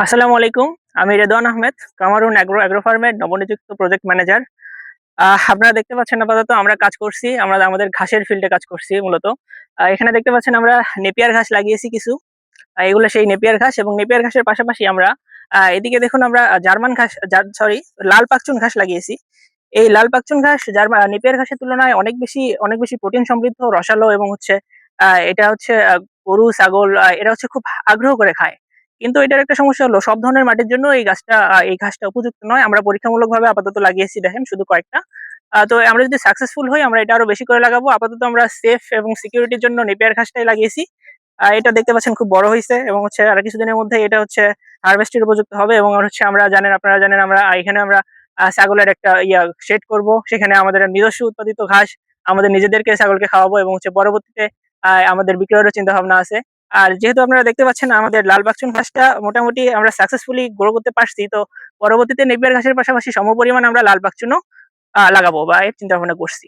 আসসালামু আলাইকুম। আমি রেদওয়ান আহমেদ, কামারুন অ্যাগ্রো ফার্মের নবনিযুক্ত প্রজেক্ট ম্যানেজার। আপনারা দেখতে পাচ্ছেন আপাতত আমরা কাজ করছি। আমরা আমাদের ঘাসের ফিল্ডে কাজ করছি মূলত। এখানে দেখতে পাচ্ছেন আমরা নেপিয়ার ঘাস লাগিয়েছি কিছু। এগুলো সেই নেপিয়ার ঘাস এবং নেপিয়ার ঘাসের পাশাপাশি আমরা এদিকে দেখুন আমরা জার্মান ঘাস লাল পাকচুন ঘাস লাগিয়েছি। এই লাল পাকচুন ঘাস নেপিয়ার ঘাসের তুলনায় অনেক বেশি প্রোটিন সমৃদ্ধ, রসালো এবং এটা হচ্ছে গরু, ছাগল এরা হচ্ছে খুব আগ্রহ করে খায়। কিন্তু এটার একটা সমস্যা হলো সব ধরনের মাটির জন্য এই ঘাসটা উপযুক্ত নয়। আমরা পরীক্ষামূলকভাবে আপাতত লাগিয়েছি দেখেন শুধু কয়েকটা। তো আমরা যদি সাকসেসফুল হই আমরা এটা আরো বেশি করে লাগাবো। আপাতত আমরা সেফ এবং সিকিউরিটির জন্য নেপিয়ার ঘাসটাই লাগিয়েছি। এটা দেখতে পাচ্ছেন খুব বড় হইছে এবং আর কিছুদিনের মধ্যে এটা হারভেস্টের উপযুক্ত হবে এবং আপনারা জানেন আমরা এখানে আমরা ছাগলের একটা শেড করব। সেখানে আমাদের নিজস্ব উৎপাদিত ঘাস আমাদের নিজেদেরকে ছাগলকে খাওয়াবো এবং পরবর্তীতে আমাদের বিক্রয়েরও চিন্তাভাবনা আছে। আর যেহেতু আপনারা দেখতে পাচ্ছেন আমাদের লাল বাকচুন ঘাসটা মোটামুটি আমরা সাকসেসফুলি গ্রো করতে পারছি। তো পরবর্তীতে নেপিয়ার ঘাসের পাশাপাশি সমপরিমাণ আমরা লাল বাকচুনও লাগাবো বা এর চিন্তা ভাবনা করছি।